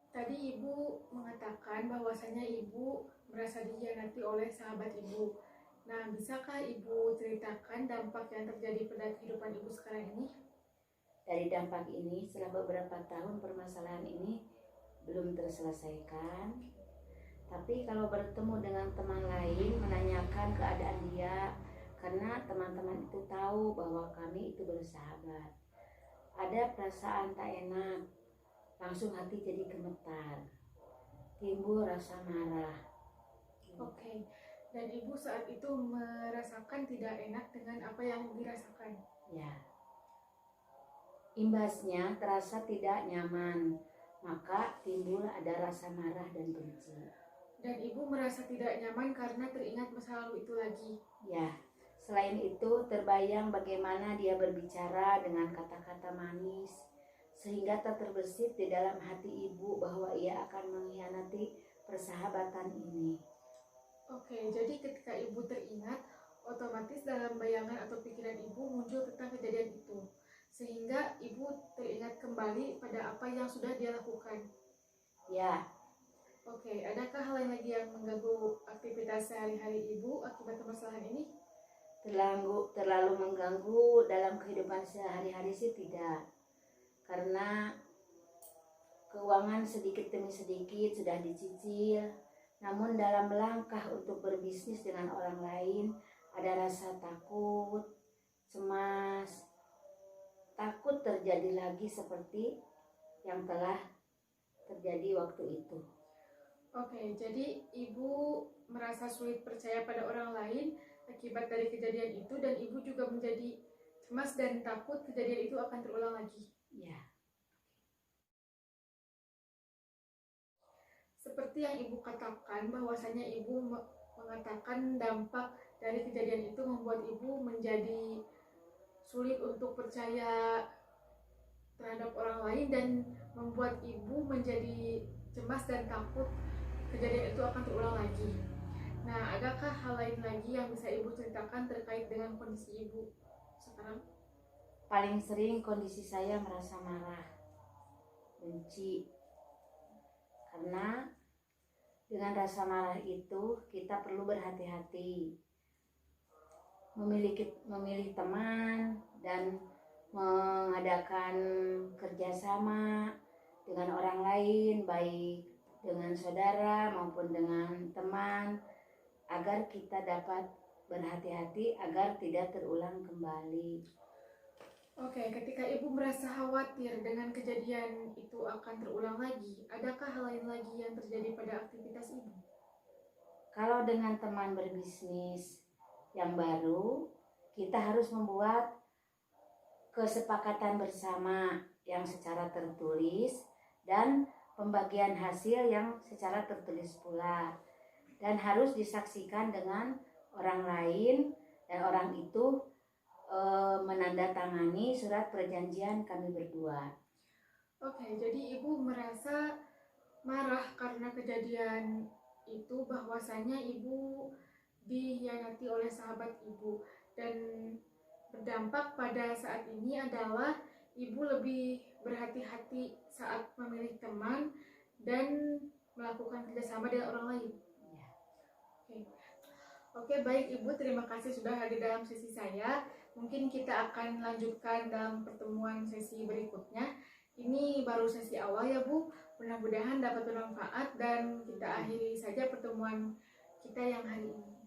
Tadi Ibu mengatakan bahwasanya Ibu merasa dikhianati oleh sahabat Ibu. Nah, bisakah Ibu ceritakan dampak yang terjadi pada kehidupan Ibu sekarang ini? Dari dampak ini, setelah beberapa tahun permasalahan ini belum terselesaikan. Tapi kalau bertemu dengan teman lain, menanyakan keadaan dia, karena teman-teman itu tahu bahwa kami itu bersahabat. Ada perasaan tak enak, langsung hati jadi gemetar, timbul rasa marah. Oke. Dan Ibu saat itu merasakan tidak enak dengan apa yang dirasakan. Ya, imbasnya terasa tidak nyaman, maka timbul ada rasa marah dan benci. Dan Ibu merasa tidak nyaman karena teringat masa lalu itu lagi. Ya, selain itu terbayang bagaimana dia berbicara dengan kata-kata manis, sehingga tak terbersit di dalam hati ibu bahwa ia akan mengkhianati persahabatan ini. Oke, jadi ketika Ibu teringat, otomatis dalam bayangan atau pikiran Ibu muncul tentang kejadian itu. Sehingga Ibu teringat kembali pada apa yang sudah dia lakukan. Ya, Oke, adakah hal lain lagi yang mengganggu aktivitas sehari-hari Ibu akibat permasalahan ini? terlalu mengganggu dalam kehidupan sehari-hari sih tidak. Karena keuangan sedikit demi sedikit sudah dicicil, namun dalam langkah untuk berbisnis dengan orang lain ada rasa takut, cemas, takut terjadi lagi seperti yang telah terjadi waktu itu. Oke, jadi Ibu merasa sulit percaya pada orang lain akibat dari kejadian itu, dan Ibu juga menjadi cemas dan takut kejadian itu akan terulang lagi. Ya, Seperti yang Ibu katakan, bahwasanya Ibu mengatakan dampak dari kejadian itu membuat Ibu menjadi sulit untuk percaya terhadap orang lain dan membuat Ibu menjadi cemas dan takut kejadian itu akan terulang lagi. Nah, adakah hal lain lagi yang bisa Ibu ceritakan terkait dengan kondisi Ibu sekarang? paling sering kondisi saya merasa marah, benci, karena dengan rasa marah itu kita perlu berhati-hati, memilih teman dan mengadakan kerjasama dengan orang lain, baik dengan saudara maupun dengan teman, agar kita dapat berhati-hati agar tidak terulang kembali. Oke, ketika Ibu merasa khawatir dengan kejadian itu akan terulang lagi, adakah hal lain lagi yang terjadi pada aktivitas Ibu? Kalau dengan teman berbisnis yang baru, kita harus membuat kesepakatan bersama yang secara tertulis dan pembagian hasil yang secara tertulis pula, dan harus disaksikan dengan orang lain, dan orang itu menandatangani surat perjanjian kami berdua. Oke, jadi Ibu merasa marah karena kejadian itu, bahwasanya Ibu dikhianati oleh sahabat Ibu, dan berdampak pada saat ini adalah Ibu lebih berhati-hati saat memilih teman dan melakukan kerjasama dengan orang lain. Ya. Oke, baik Ibu, terima kasih sudah hadir dalam sesi saya. Mungkin kita akan lanjutkan dalam pertemuan sesi berikutnya. Ini baru sesi awal ya Bu, mudah-mudahan dapat bermanfaat, dan kita akhiri saja pertemuan kita yang hari ini.